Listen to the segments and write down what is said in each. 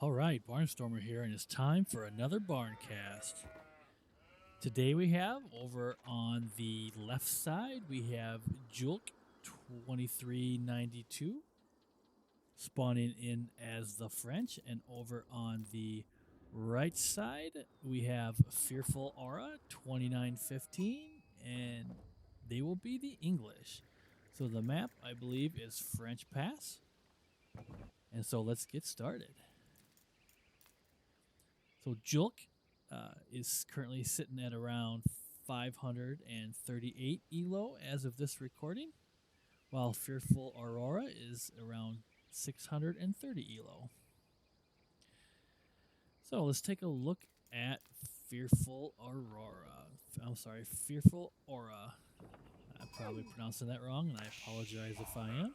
All right, Barnstormer here, and it's time for another Barncast. Today we have over on the left side we have Julk 2392 spawning in as the French, and over on the right side we have Fearful Aura 2915, and they will be the English. So the map, I believe, is French Pass, and so let's get started. So Julk is currently sitting at around 538 elo as of this recording, while Fearful Aurora is around 630 elo. So let's take a look at Fearful Aurora. Fearful Aura. I'm probably pronouncing that wrong, and I apologize if I am.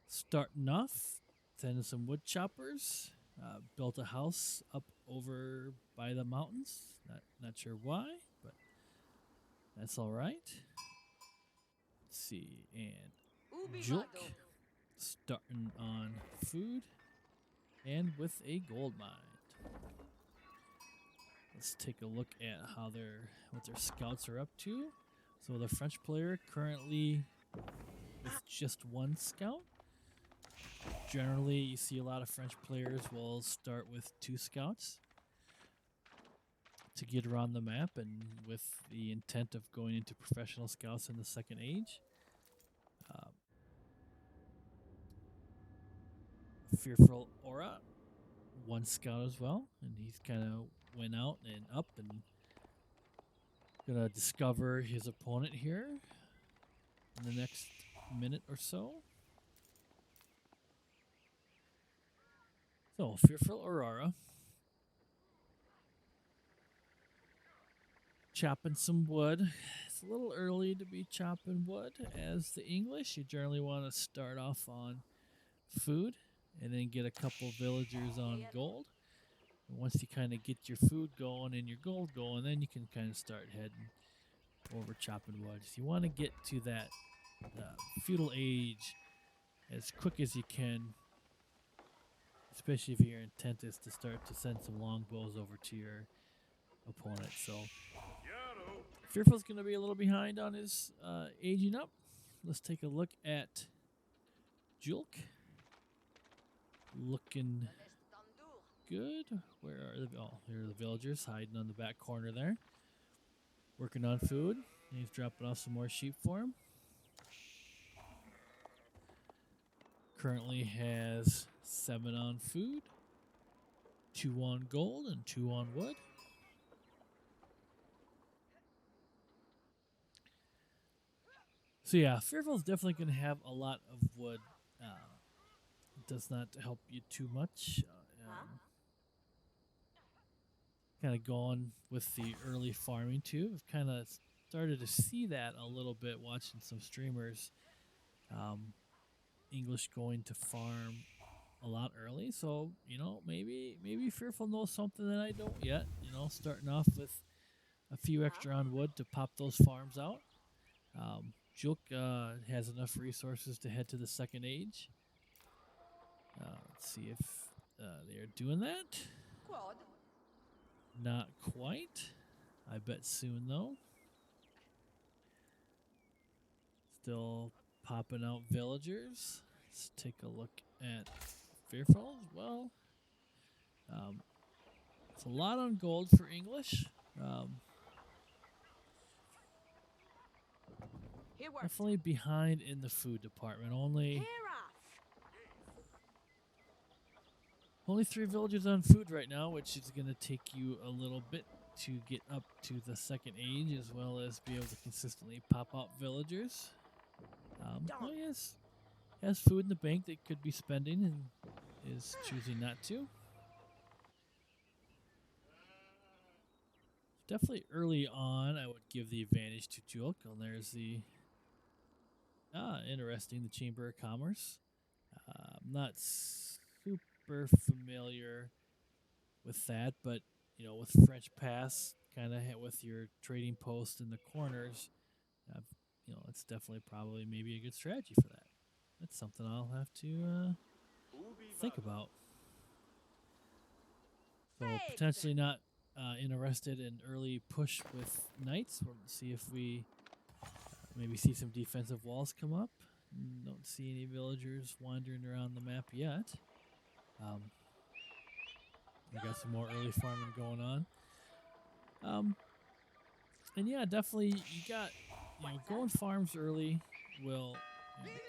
Starting off, sending some wood choppers. Built a house up over by the mountains. Not sure why, but that's all right. Let's see, and Julk starting on food and with a gold mine. Let's take a look at what their scouts are up to. So the French player currently with just one scout. Generally, you see a lot of French players will start with two scouts to get around the map, and with the intent of going into professional scouts in the second age. Fearful Aura, one scout as well, and he's kind of went out and up and gonna discover his opponent here in the next minute or so. So, Fearful Aurora chopping some wood. It's a little early to be chopping wood. As the English, you generally want to start off on food and then get a couple villagers on gold. And once you kind of get your food going and your gold going, then you can kind of start heading over chopping wood. So you want to get to that feudal age as quick as you can, especially if your intent is to start to send some longbows over to your opponent. So Fearful's going to be a little behind on his aging up. Let's take a look at Julk. Looking good. Where are the... Oh, here are the villagers hiding on the back corner there. Working on food. He's dropping off some more sheep for him. Currently has 7 on food, 2 on gold, and 2 on wood. So yeah, Fearful's definitely going to have a lot of wood. It does not help you too much. Kind of going with the early farming too. I've kind of started to see that a little bit watching some streamers. English going to farm a lot early, so maybe Fearful knows something that I don't yet. Starting off with a few extra on wood to pop those farms out. Julk has enough resources to head to the second age. Let's see if they are doing that. Not quite. I bet soon though. Still popping out villagers. Let's take a look at Fearful as well. It's a lot on gold for English. Definitely behind in the food department. Only 3 villagers on food right now, which is going to take you a little bit to get up to the second age, as well as be able to consistently pop out villagers. He has food in the bank that could be spending and is choosing not to. Definitely early on, I would give the advantage to Julk. And there's the interesting, the Chamber of Commerce. I'm not super familiar with that, but with French Pass, kind of with your trading post in the corners, it's definitely probably maybe a good strategy for that. That's something I'll have to think about. So potentially not interested in early push with knights. We'll see if we maybe see some defensive walls come up. Don't see any villagers wandering around the map yet. We got some more early farming going on. And yeah, definitely you got, going farms early will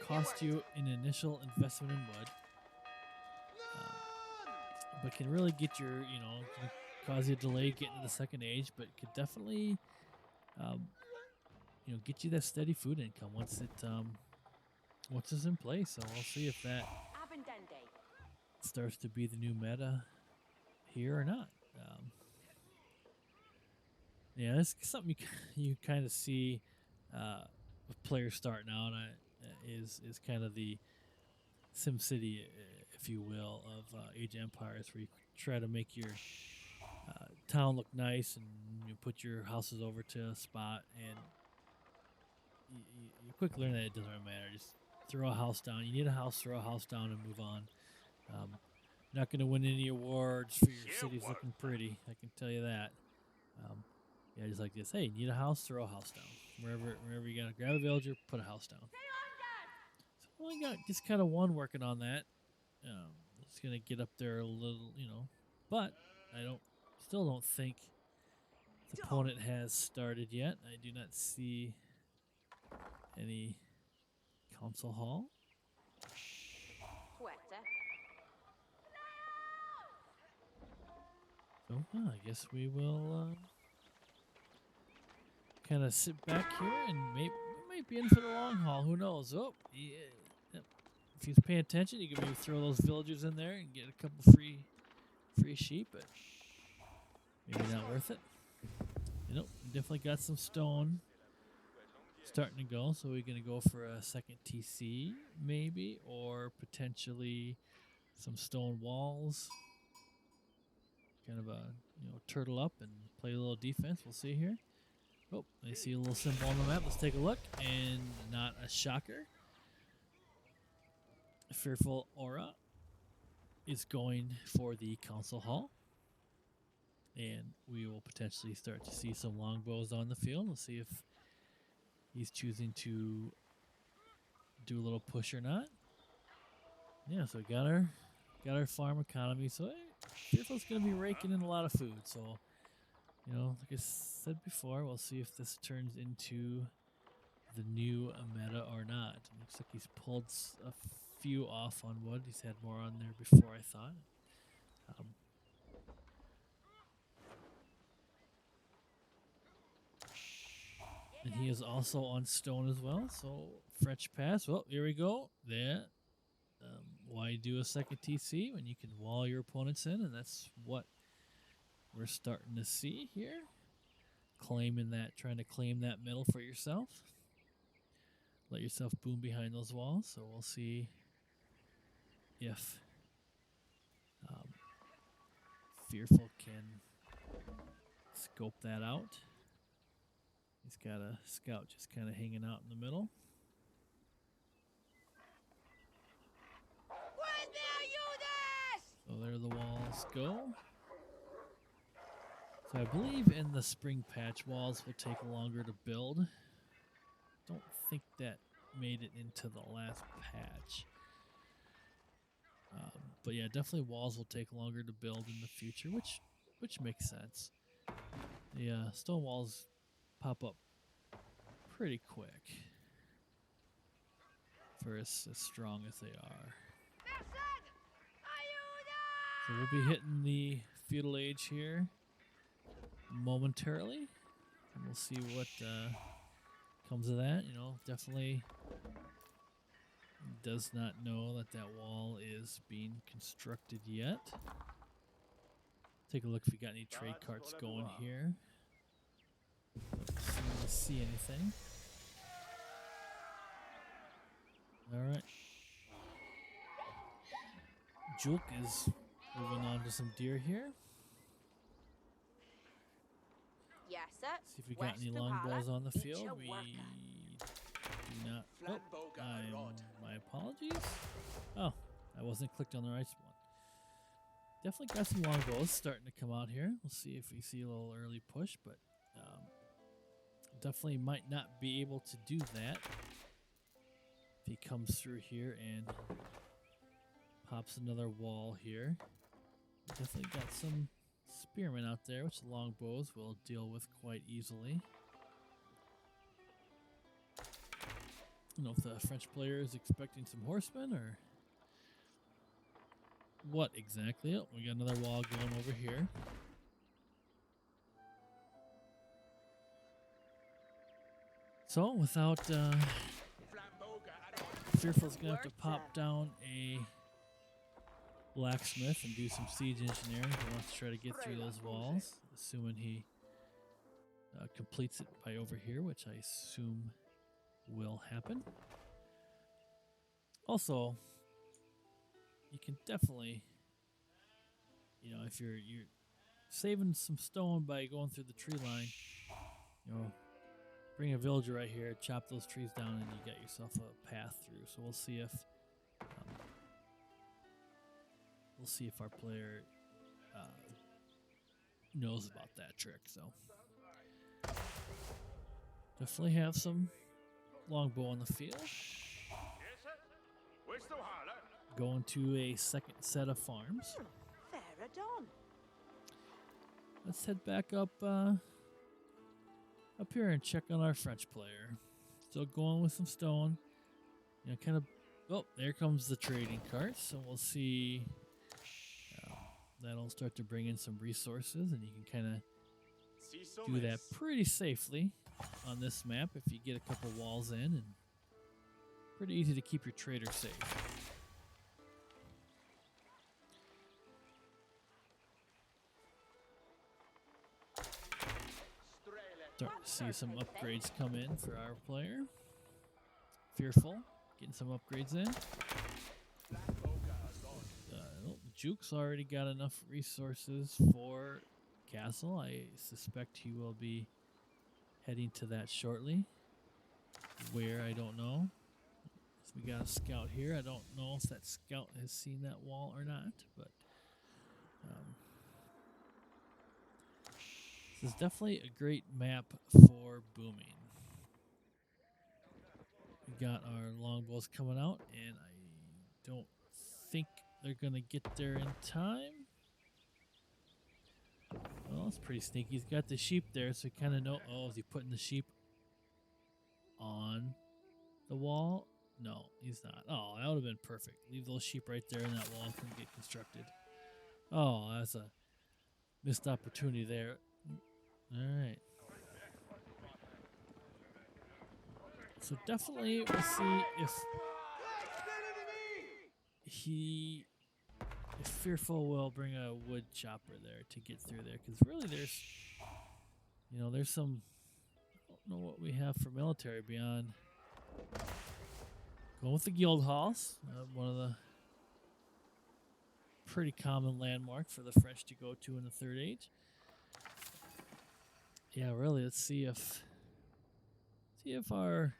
cost you an initial investment in wood, but can really get your, can cause you a delay getting to the second age, but could definitely, get you that steady food income once it's in place. So we'll see if that starts to be the new meta here or not. Yeah, it's something you kind of see with players starting out. Is kind of the SimCity, if you will, of Age of Empires, where you try to make your town look nice and you put your houses over to a spot, and you quickly learn that it doesn't really matter. Just throw a house down. You need a house, throw a house down, and move on. Not going to win any awards for your cities looking pretty. I can tell you that. Yeah, just like this. Hey, need a house? Throw a house down. Wherever you gotta grab a villager, put a house down. So I only got just kind of one working on that. It's gonna get up there a little, but I still don't think the opponent has started yet. I do not see any council hall. So I guess we will kind of sit back here and we might be in for the long haul. Who knows? Oh, yeah. Yep. If he's paying attention, you can maybe throw those villagers in there and get a couple free sheep, but maybe not worth it. Definitely got some stone starting to go, so we're going to go for a second TC maybe, or potentially some stone walls. Kind of a, turtle up and play a little defense. We'll see here. Oh, I see a little symbol on the map. Let's take a look, and not a shocker. Fearful Aura is going for the council hall, and we will potentially start to see some longbows on the field. We'll see if he's choosing to do a little push or not. Yeah, so we got our farm economy. So Fearful's going to be raking in a lot of food. So, like I said before, we'll see if this turns into the new meta or not. It looks like he's pulled a few off on wood. He's had more on there before, I thought. And he is also on stone as well. So French pass. Well, here we go. There. Why do a second TC when you can wall your opponents in? And that's what we're starting to see here. Trying to claim that middle for yourself. Let yourself boom behind those walls. So we'll see if Fearful can scope that out. He's got a scout just kind of hanging out in the middle. So there the walls go. So I believe in the spring patch, walls will take longer to build. Don't think that made it into the last patch. But yeah, definitely walls will take longer to build in the future, which makes sense. The stone walls pop up pretty quick for as strong as they are. So we'll be hitting the feudal age here momentarily, and we'll see what comes of that. Definitely does not know that wall is being constructed yet. Take a look if we got any trade carts going here. Don't seem to see anything. Alright. Juke is moving on to some deer here. Yes, sir. See if we got any longbows on the field. We do not. Oh, my apologies. Oh, I wasn't clicked on the right one. Definitely got some longbows starting to come out here. We'll see if we see a little early push, but definitely might not be able to do that if he comes through here and pops another wall here. Definitely got some spearmen out there, which the longbows will deal with quite easily. I don't know if the French player is expecting some horsemen or what exactly. Oh, we got another wall going over here. So without Fearful's gonna have to pop down a blacksmith and do some siege engineering. He wants to try to get through those walls, assuming he completes it by over here, which I assume will happen. Also, you can definitely, if you're saving some stone by going through the tree line, bring a villager right here, chop those trees down, and you get yourself a path through. So we'll see if our player knows about that trick. So definitely have some longbow on the field. Going to a second set of farms. Let's head back up here and check on our French player. Still going with some stone. Kind of. Oh, there comes the trading cart. So we'll see. That'll start to bring in some resources, and you can kind of do that pretty safely on this map if you get a couple walls in, and pretty easy to keep your trader safe. Starting to see some upgrades come in for our player. Fearful, getting some upgrades in. Juke's already got enough resources for castle. I suspect he will be heading to that shortly. Where, I don't know. So we got a scout here. I don't know if that scout has seen that wall or not, but this is definitely a great map for booming. We got our longbows coming out, and I don't think they're going to get there in time. Well, it's pretty sneaky. He's got the sheep there, so he kind of know. Oh, is he putting the sheep on the wall? No, he's not. Oh, that would have been perfect. Leave those sheep right there, and that wall can get constructed. Oh, that's a missed opportunity there. All right. So definitely we'll see if Fearful will bring a wood chopper there to get through there, because really there's some, I don't know what we have for military beyond going with the guild halls, one of the pretty common landmark for the French to go to in the Third Age. Yeah, really, let's see if our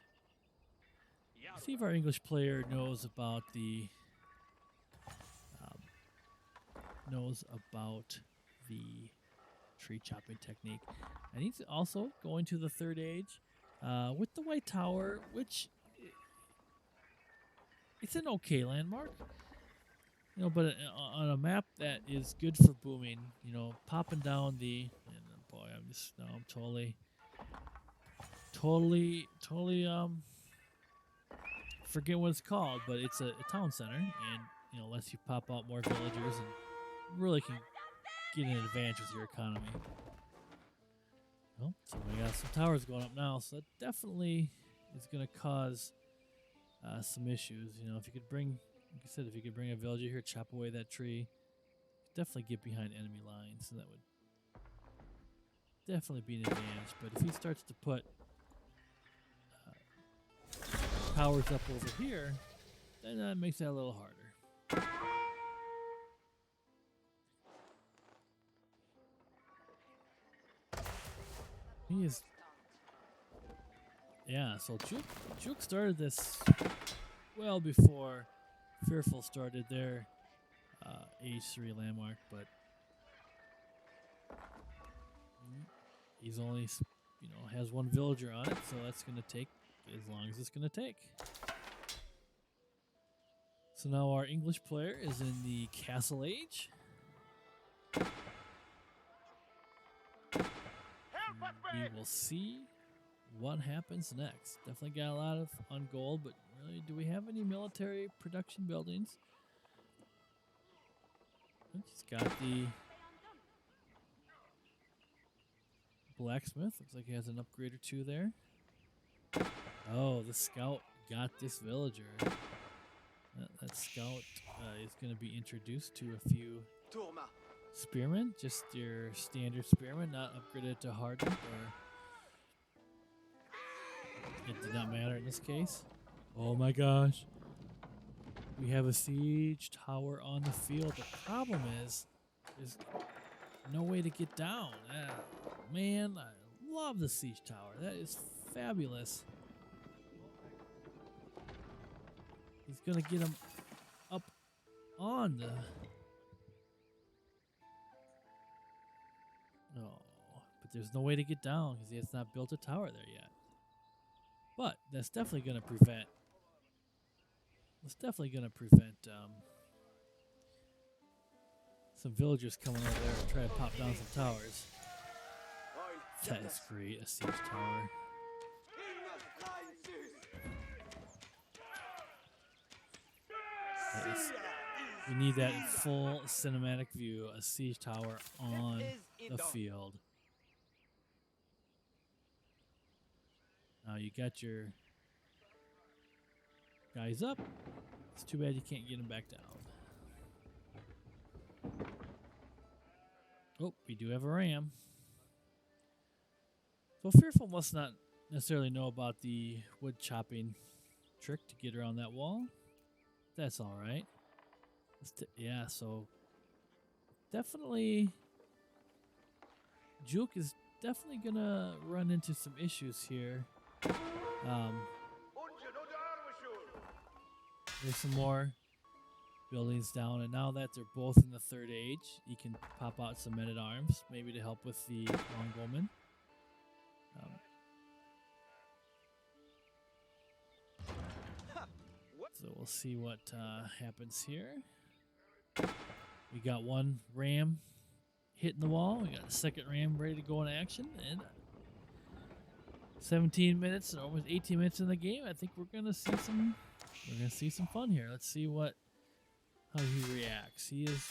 English player knows about the tree chopping technique. And he's also going to the Third Age with the White Tower, which it's an okay landmark, but on a map that is good for booming, popping down the, and boy, I'm totally forget what it's called, but it's a town center, and lets you pop out more villagers and really can get an advantage with your economy. Well, so we got some towers going up now, so that definitely is going to cause some issues. If you could bring, like I said, if you could bring a villager here, chop away that tree, definitely get behind enemy lines, and that would definitely be an advantage. But if he starts to put towers up over here, then that makes that a little harder. He is, yeah. So Juke started this well before Fearful started their age 3 landmark, but he's only, has one villager on it, so that's going to take as long as it's going to take. So now our English player is in the castle age. We will see what happens next. Definitely got a lot of on gold, but really, do we have any military production buildings? It's got the blacksmith. Looks like he has an upgrade or two there. Oh, the scout got this villager. That scout is going to be introduced to a few spearmen. Just your standard spearmen, not upgraded to hardened, or it did not matter in this case. Oh my gosh. We have a siege tower on the field. The problem is there's no way to get down. Man, I love the siege tower. That is fabulous. He's going to get him up on the... Oh, but there's no way to get down because he has not built a tower there yet. But that's definitely going to prevent... some villagers coming over there and try to pop down some towers. That is great, a siege tower. We need that in full cinematic view, a siege tower on the field. Now you got your guys up. It's too bad you can't get them back down. Oh, we do have a ram. So Fearful must not necessarily know about the wood chopping trick to get around that wall. That's all right. Yeah, so definitely Juke is definitely gonna run into some issues here. There's some more buildings down, and now that they're both in the third age, you can pop out some men-at-arms, maybe to help with the longbowmen. So we'll see what happens here. We got one ram hitting the wall. We got a second ram ready to go in action. And 17 minutes, almost 18 minutes in the game. I think we're gonna see some. We're gonna see some fun here. Let's see how he reacts. He is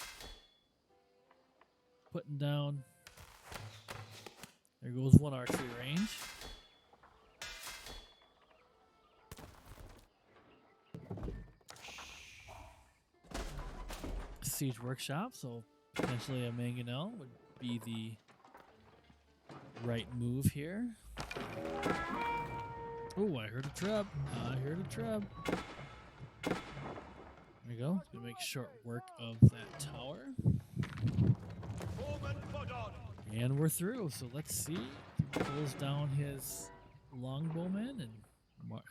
putting down. There goes one archery range. Siege workshop, so potentially a mangonel would be the right move here. Oh, I heard a trub. There we go. Gonna make short work of that tower. And we're through, so let's see. Pulls down his longbowman, and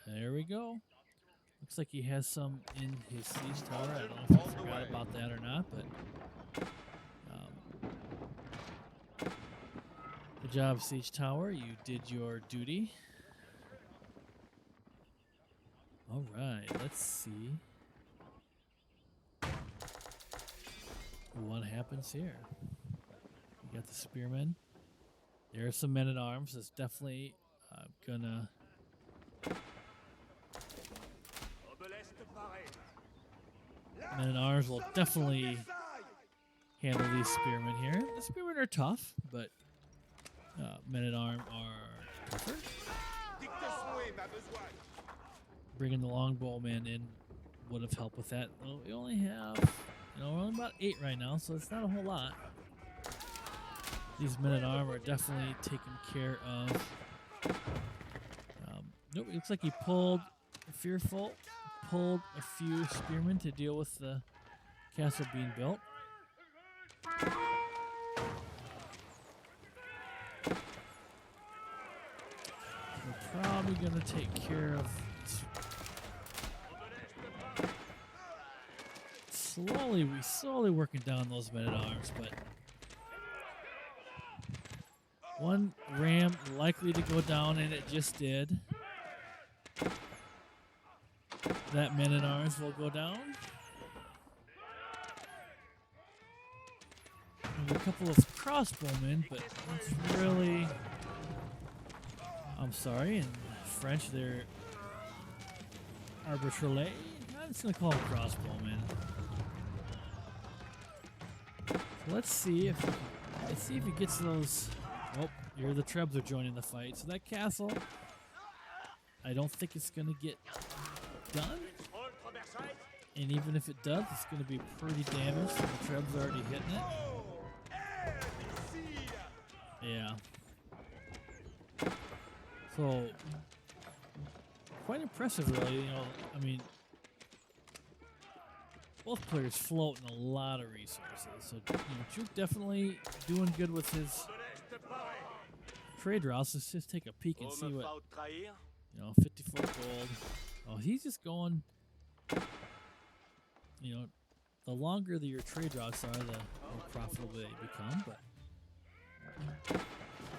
there we go. Looks like he has some in his siege tower. I don't know if I forgot about that or not, but good job, siege tower. You did your duty. All right, let's see what happens here. We got the spearmen. There are some men-at-arms. That's definitely gonna... Men-at-arms will definitely handle these spearmen here. The spearmen are tough, but men-at-arm are tougher. Bringing the longbowmen in would have helped with that. Well, we only have, we're only about 8 right now, so it's not a whole lot. These men-at-arm are definitely taken care of. Nope, it looks like he pulled Fearful. Pulled a few spearmen to deal with the castle being built. We're probably going to take care of slowly working down those men-at-arms, but one ram likely to go down, and it just did. That men-at-arms will go down. And a couple of crossbowmen, but it's really... I'm sorry, in French they're arbitrarily. I'm just gonna call them crossbowmen. So let's see if he gets those. Oh, here the Trebs are joining the fight. So that castle, I don't think it's gonna get done. And even if it does, it's gonna be pretty damaged. So the Trebs are already hitting it. Yeah. So, quite impressive, really. You know, I mean, both players floating a lot of resources. So, you know, Juke definitely doing good with his trade routes. Let's just take a peek and see what, 54 gold. Oh, he's just going, you know, the longer your trade routes are, the more profitable they become. But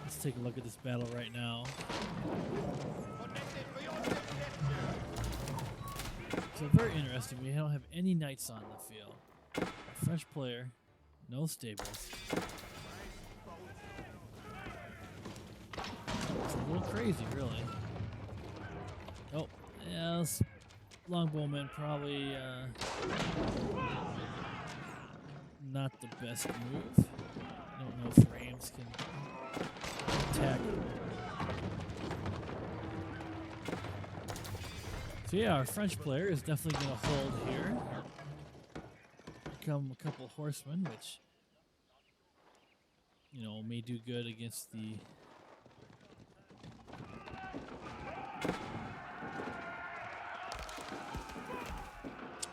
let's take a look at this battle right now. So very interesting. We don't have any knights on the field. A French player, no stables. It's a little crazy, really. Oh, yeah, this longbowman probably not the best move. I don't know if Rams can attack. So yeah, our French player is definitely going to hold here. Become a couple horsemen, which, you know, may do good against the...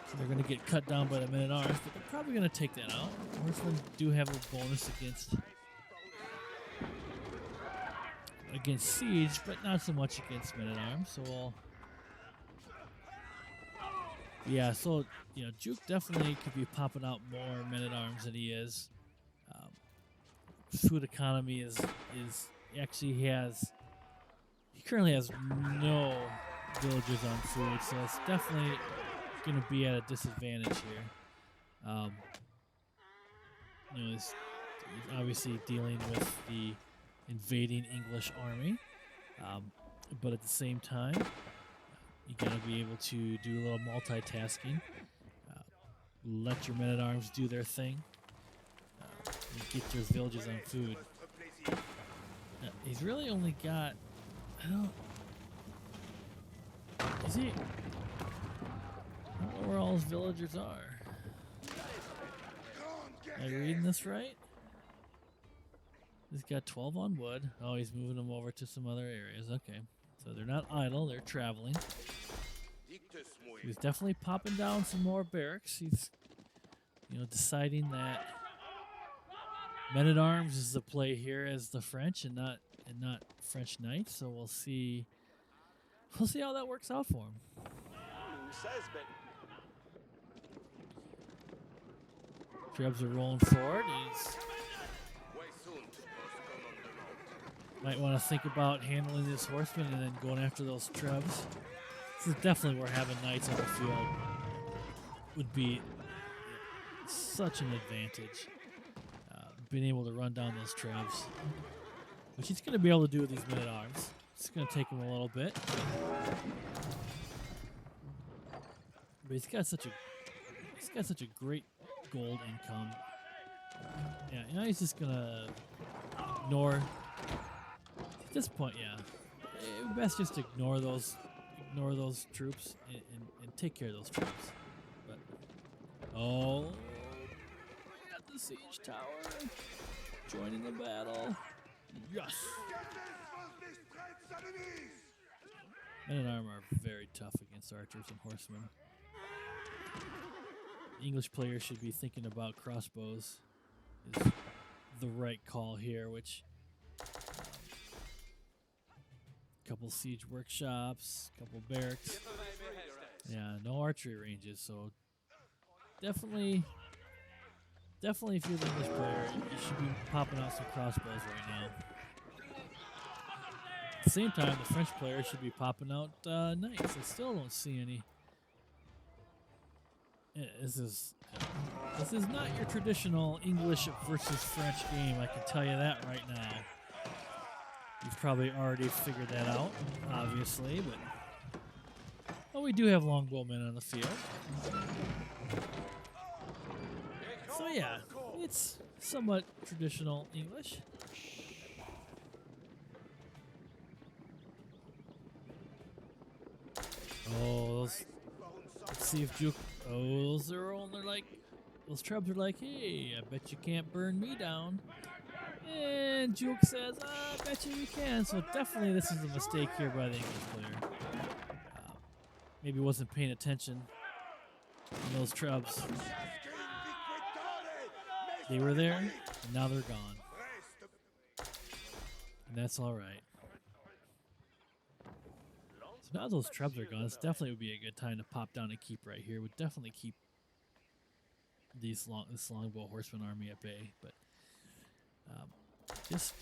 So they're going to get cut down by the men-at-arms, but they're probably going to take that out. Horsemen do have a bonus against siege, but not so much against men-at-arms. So we'll... Yeah, so, you know, Juke definitely could be popping out more men-at-arms than he is. Food economy is actually he currently has no villagers on food, so it's definitely going to be at a disadvantage here. You know, he's obviously dealing with the invading English army, but at the same time, you got to be able to do a little multitasking. Let your men-at-arms do their thing. And get your villages on food. Now, he's really only got... Is he... I don't know where all his villagers are. Am I reading this right? He's got 12 on wood. Oh, he's moving them over to some other areas. Okay. So they're not idle, they're traveling. He's definitely popping down some more barracks. He's, you know, deciding that men-at-arms is the play here as the French and not French knights. So we'll see how that works out for him. Trebs are rolling forward. He's might want to think about handling this horseman and then going after those Trebs. This is definitely where having knights on the field would be such an advantage. Being able to run down those Trebs, which he's going to be able to do with these men-at-arms. It's going to take him a little bit, but he's got such a great gold income. Yeah, now he's just going to ignore. At this point, yeah, best just ignore those troops and take care of those troops. But oh, we're at the siege tower, joining the battle. Yes. Men-at-arms are very tough against archers and horsemen. English players should be thinking about crossbows. Is the right call here, which. Couple siege workshops, couple barracks. Yeah, no archery ranges, so definitely, if you're the English player, you should be popping out some crossbows right now. At the same time, the French player should be popping out knights. I still don't see any. Yeah, this is not your traditional English versus French game. I can tell you that right now. You've probably already figured that out, obviously, but we do have longbowmen on the field. So yeah, it's somewhat traditional English. Oh, let's see if Juke. Oh, they're like, those Trebs are like, hey, I bet you can't burn me down. And Juke says, I bet you can. So definitely this is a mistake here by the English player. Maybe wasn't paying attention. And those Trebs, they were there, and now they're gone. And that's all right. So now those Trebs are gone, this definitely would be a good time to pop down and keep right here. Would definitely keep this longbow horseman army at bay. But just,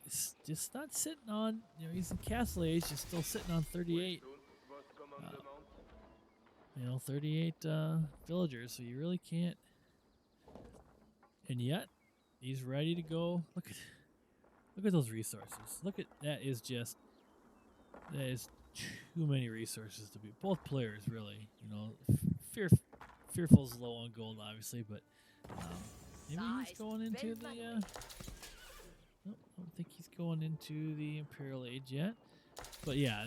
it's just not sitting on, he's in castle age, just still sitting on 38. 38 villagers, so you really can't. And yet, he's ready to go. Look at those resources. Look at that is too many resources to be. Both players really, Fearful's low on gold, obviously, but maybe he's going into the. I don't think he's going into the Imperial Age yet. But yeah,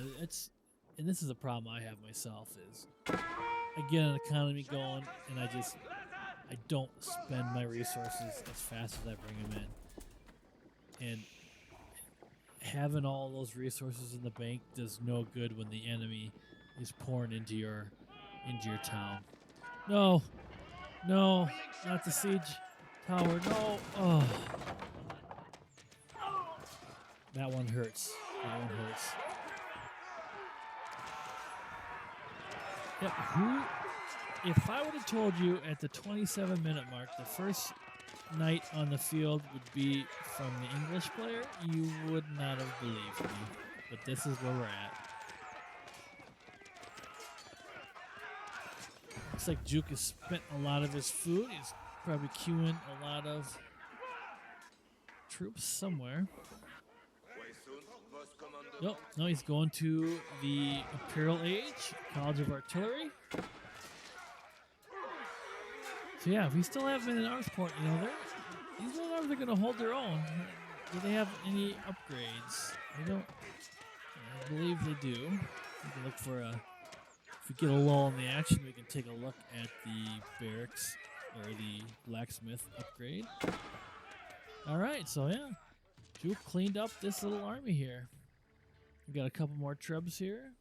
and this is a problem I have myself is I get an economy going and I don't spend my resources as fast as I bring them in. And having all those resources in the bank does no good when the enemy is pouring into your town. No, not the siege tower. No. Oh. That one hurts. Yep. If I would have told you at the 27-minute mark the first knight on the field would be from the English player, you would not have believed me. But this is where we're at. Looks like Juke has spent a lot of his food. He's probably queuing a lot of troops somewhere. Nope, no, he's going to the Imperial Age, College of Artillery. So yeah, we still have in an arms port, these little arms are going to hold their own. Do they have any upgrades? I believe they do. We can look for if we get a lull in the action, we can take a look at the barracks or the blacksmith upgrade. All right, so yeah, Juke cleaned up this little army here. We got a couple more Trebs here.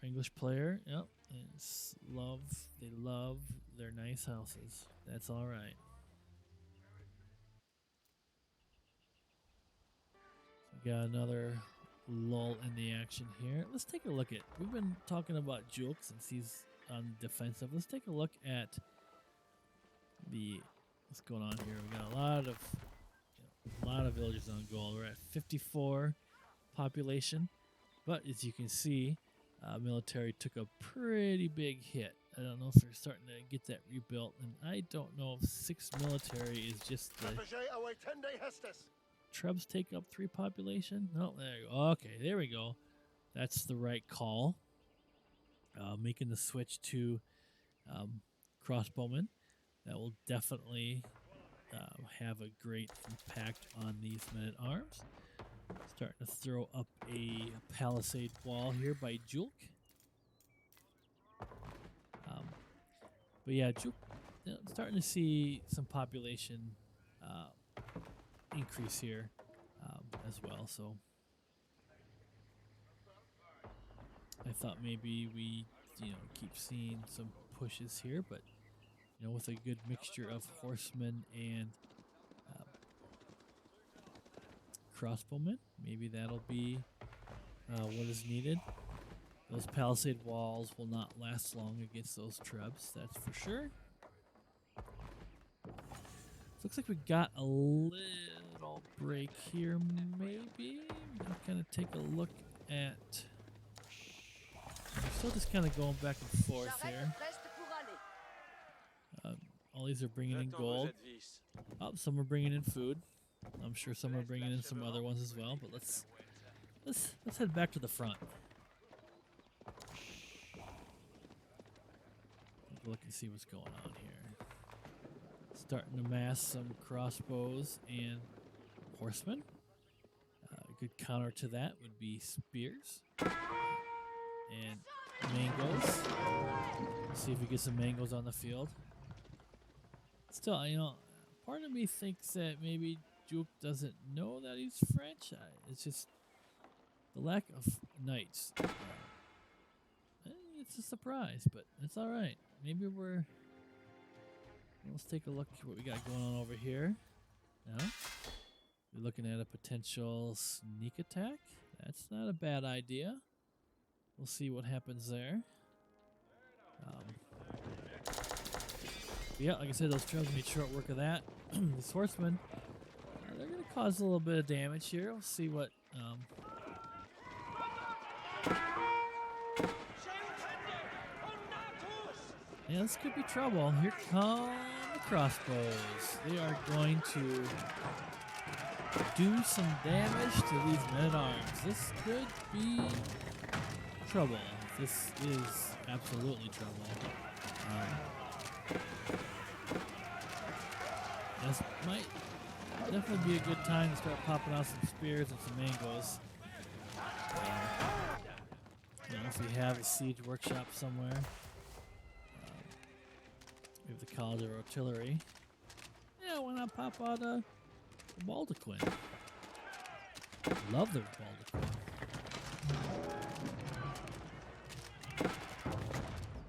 English player, yep. They love their nice houses. That's all right. So we got another lull in the action here. Let's take a look at. We've been talking about Juke since he's on defensive. Let's take a look at what's going on here. We got a lot of villagers on gold. We're at 54 population, but as you can see, military took a pretty big hit. I don't know if they're starting to get that rebuilt, and I don't know if 6 military is just the Trebs take up 3 population. No, there you go. Okay, there we go. That's the right call. Making the switch to crossbowmen. That will definitely have a great impact on these men-at-arms. Starting to throw up a palisade wall here by Juke. But yeah, Juke, starting to see some population increase here as well. So I thought maybe we, keep seeing some pushes here, but with a good mixture of horsemen and crossbowmen, maybe that'll be what is needed. Those palisade walls will not last long against those trebs, that's for sure. Looks like we got a little break here, maybe. Kind of take a look at. We're still just kind of going back and forth here. All these are bringing in gold. Oh, some are bringing in food. I'm sure some are bringing in some other ones as well. But let's head back to the front. Look and see what's going on here. Starting to mass some crossbows and horsemen. A good counter to that would be spears and mangoes. See if we get some mangoes on the field. Still, part of me thinks that maybe Juke doesn't know that he's French. It's just the lack of knights. It's a surprise, but it's all right. Maybe let's take a look at what we got going on over here. Now, we're looking at a potential sneak attack. That's not a bad idea. We'll see what happens there. Yeah, like I said, those trails made short work of that. These horsemen, they're going to cause a little bit of damage here. We'll see what... Yeah, this could be trouble. Here come the crossbows. They are going to do some damage to these men-at-arms. This could be trouble. This is absolutely trouble. This might definitely be a good time to start popping out some spears and some mangoes. If we have a siege workshop somewhere. We have the College of Artillery. Yeah, why not pop out a Baldequin? Love the Baldequin.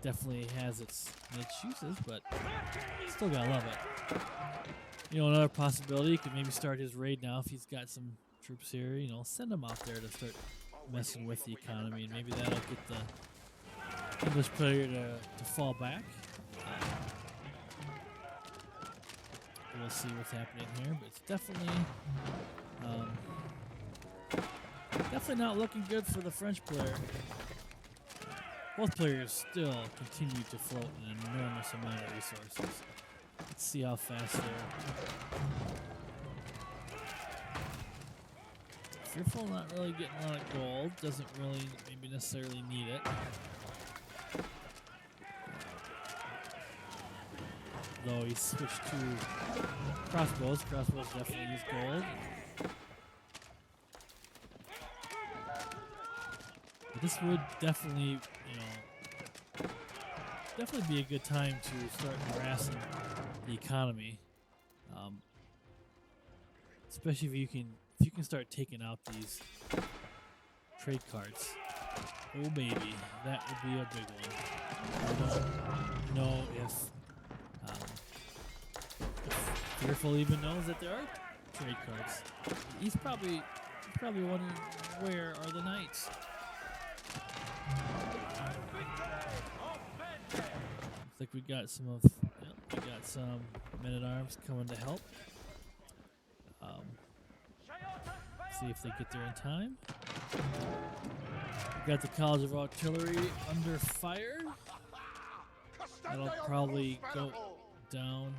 Definitely has its uses, but still gotta love it. Another possibility, he could maybe start his raid now if he's got some troops here. Send them out there to start messing with the economy, and maybe that'll get the English player to fall back. We'll see what's happening here, but it's definitely not looking good for the French player. Both players still continue to float an enormous amount of resources. Let's see how fast they're. Fearful not really getting a lot of gold. Doesn't really maybe necessarily need it. Though he switched to crossbows. Crossbows definitely use gold. But this would definitely, definitely be a good time to start harassing the economy. Especially if you can start taking out these trade cards. Oh baby, that would be a big one. I don't know if Fearful even knows that there are trade cards. He's probably wondering, where are the knights? Looks like we got some men-at-arms coming to help. See if they get there in time. We got the College of Artillery under fire. That'll probably go down.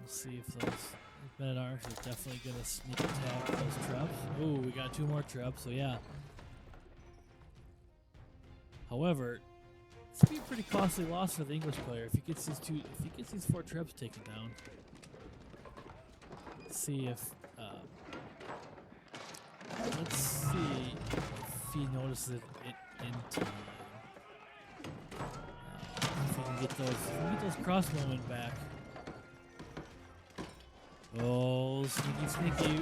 See if those men-at-arms are definitely going to sneak attack those traps. Ooh, we got 2 more traps, so yeah. However, this would be a pretty costly loss for the English player if he gets these 4 traps taken down. Let's see if he notices it in time. If we can get those crossbowmen back. Oh, sneaky.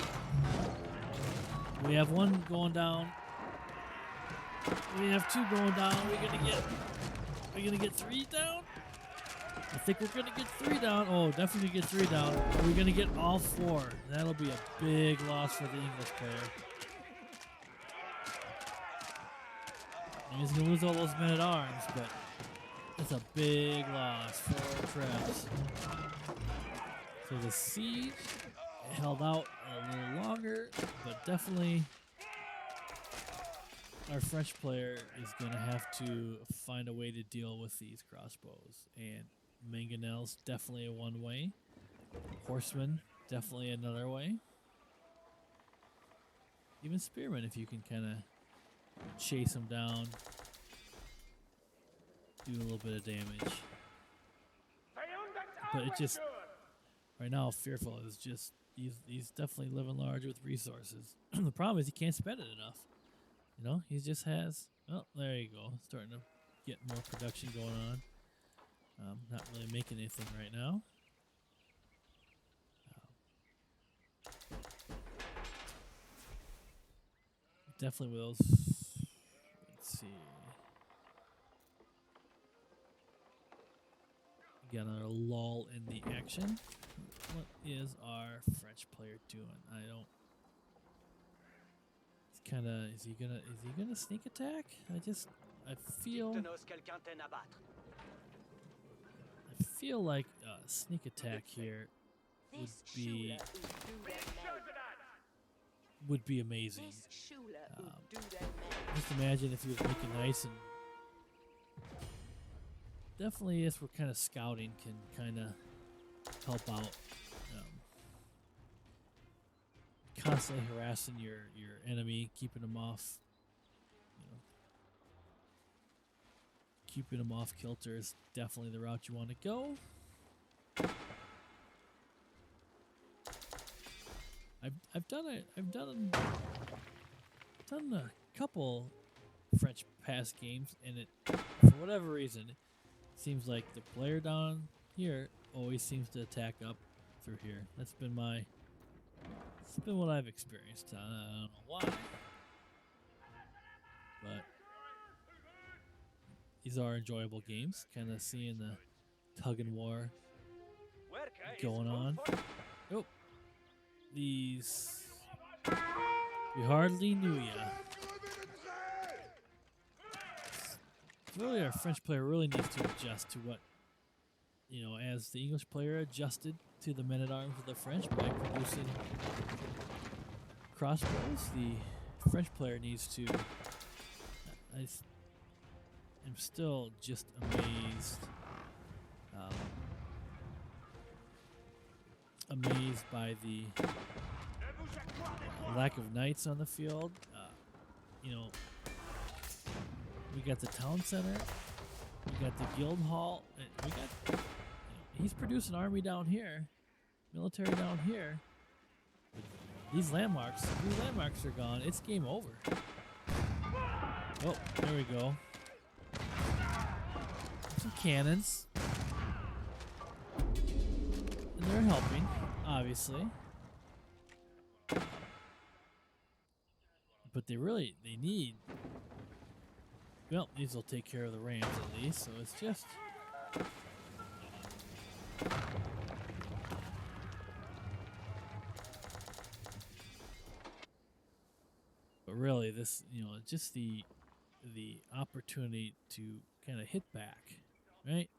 We have 1 going down. We have 2 going down. We're gonna get 3 down. I think we're gonna get 3 down. Oh, definitely get 3 down. We're gonna get all 4. That'll be a big loss for the English player. He's going to lose all those men-at-arms, but that's a big loss. 4 traps. So the siege held out a little longer, but definitely our French player is going to have to find a way to deal with these crossbows. And mangonels, definitely a one way. Horsemen, definitely another way. Even spearmen, if you can kind of chase them down, do a little bit of damage. But it just, right now, Fearful is just, he's definitely living large with resources. The problem is he can't spend it enough. You know, he just has, well, there you go. Starting to get more production going on. Not really making anything right now. Definitely with those, let's see. Got another lull in the action. What is our French player doing? I don't. It's kind of. Is he gonna sneak attack? I feel like sneak attack here would be amazing. Just imagine if he was making nice and. Definitely, as we're kind of scouting, can kind of help out. Constantly harassing your enemy, keeping them off. Keeping them off kilter is definitely the route you want to go. I've done a couple French pass games, and it, for whatever reason, it seems like the player down here always seems to attack up through here. That's been what I've experienced. I don't know why, but these are enjoyable games. Kind of seeing the tug and war going on. Oh, these we hardly knew ya. Really, our French player really needs to adjust to what, as the English player adjusted to the men-at-arms of the French by producing crossbows. The French player needs to. I'm still just amazed. Amazed by the lack of knights on the field. We got the town center. We got the guild hall. And we got. He's producing army down here, military down here. These landmarks are gone. It's game over. Oh, there we go. Some cannons. And they're helping, obviously. But they need. Well, these will take care of the rams at least, so it's just. But really, this, just the opportunity to kind of hit back, right?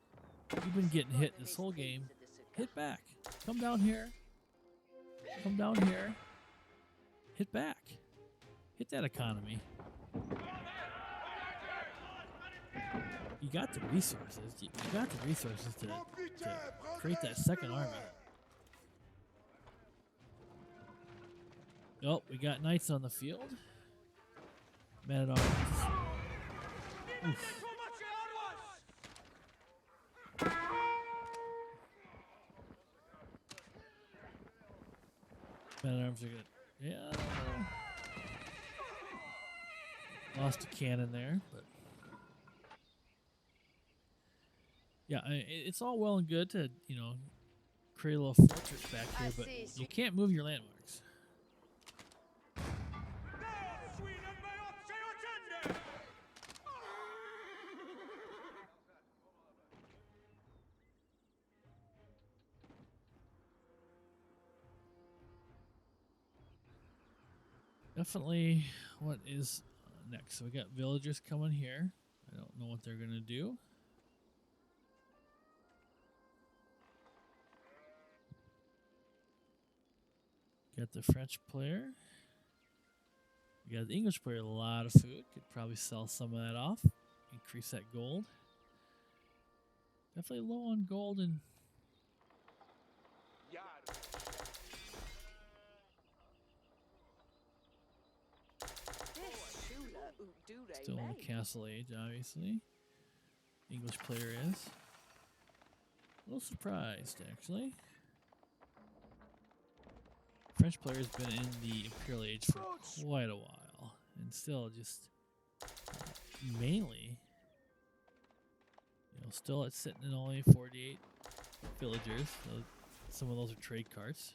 You've been getting hit this whole game. Hit back. Come down here. Come down here. Hit back. Hit that economy. You got the resources. You got the resources to create that second army. Oh, we got knights on the field. Men at arms. Oof. Men at arms are good. Yeah. Lost a cannon there, but yeah, it's all well and good to create a little fortress back here, but you can't move your landmarks. Definitely what is next? So we got villagers coming here. I don't know what they're going to do. Got the French player. We got the English player, a lot of food. Could probably sell some of that off. Increase that gold. Definitely low on gold and still in the castle age, obviously. English player is. A little surprised, actually. French player has been in the Imperial Age for quite a while, and still just mainly, still it's sitting in only 48 villagers. So some of those are trade carts.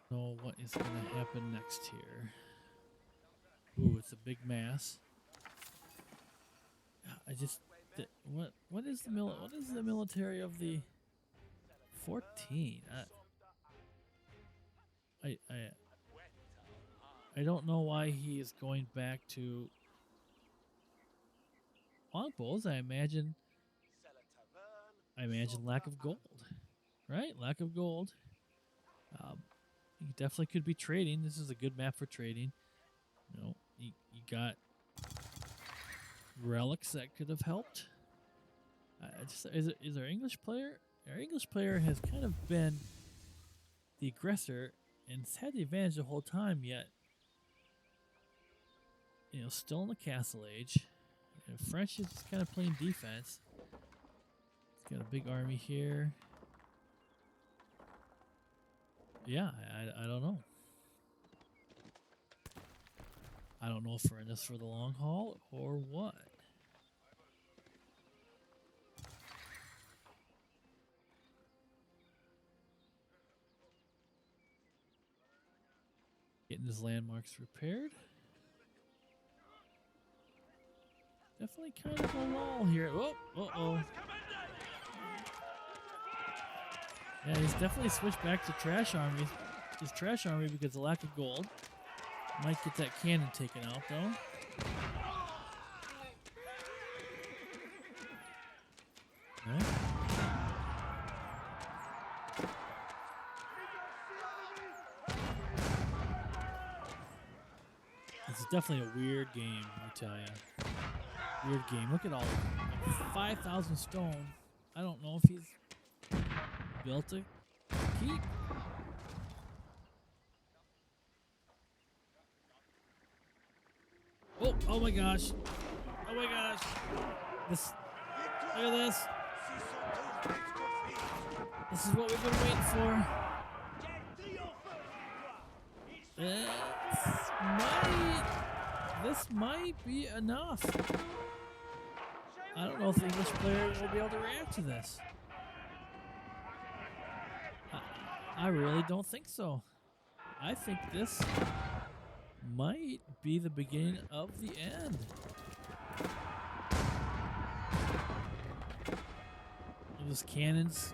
So what is going to happen next here? Ooh, it's a big mass. I just what is the military of the 14? I don't know why he is going back to longbows. I imagine lack of gold, right? Lack of gold. You definitely could be trading. This is a good map for trading. You got relics that could have helped. Is our English player? Our English player has kind of been the aggressor and has had the advantage the whole time. Yet, still in the castle age. And French is just kind of playing defense. He's got a big army here. Yeah, I don't know. I don't know if we're in this for the long haul or what. Getting his landmarks repaired. Definitely kind of a lull here. Oh, uh-oh. Yeah, he's definitely switched back to trash army. His trash army because of lack of gold. Might get that cannon taken out though. Okay. This is definitely a weird game, I tell ya. Weird game. Look at all 5,000 stone. I don't know if he's built a keep. Oh my gosh. Oh my gosh. Look at this. This is what we've been waiting for. This might be enough. I don't know if the English player will be able to react to this. I really don't think so. I think this might be the beginning of the end. Those cannons,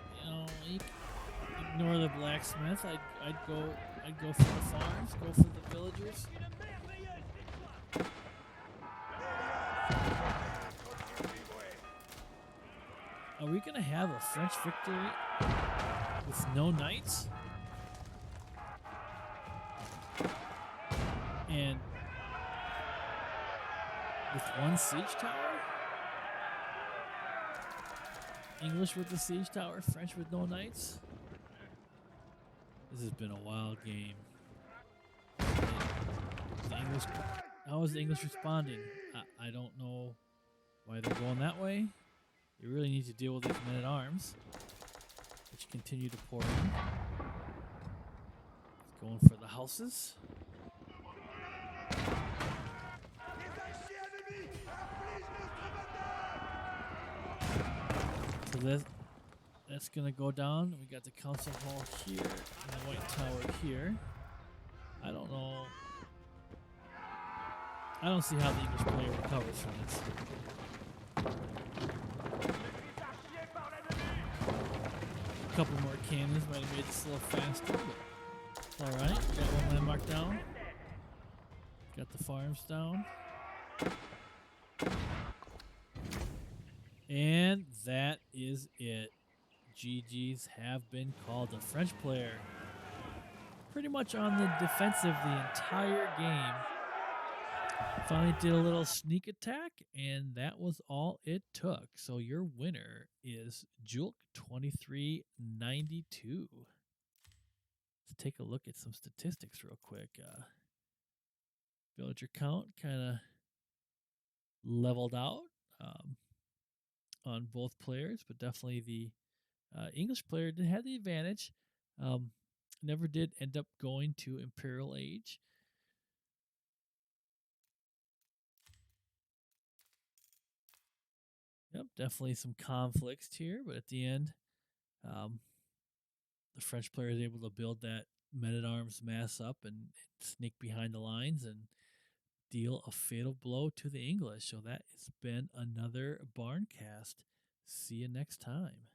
ignore the blacksmith. I'd go for the farms, go for the villagers. Are we gonna have a French victory with no knights? And with one siege tower? English with the siege tower, French with no knights? This has been a wild game. How is the English responding? I don't know why they're going that way. You really need to deal with these men-at-arms, which continue to pour in. Going for the houses. So that's gonna go down. We got the council hall here and the white tower here. I don't know. I don't see how the English player recovers from this. A couple more cannons might have made this a little faster, but it's all right. Got one landmark down. Got the farms down. And that is it. GG's have been called. The French player pretty much on the defensive the entire game. Finally did a little sneak attack, and that was all it took. So your winner is Julk 2392. Let's take a look at some statistics real quick. Villager count kind of leveled out on both players, but definitely the English player did have the advantage. Never did end up going to Imperial Age. Yep, definitely some conflicts here, but at the end, the French player is able to build that men-at-arms mass up and sneak behind the lines and deal a fatal blow to the English. So that has been another Barncast. See you next time.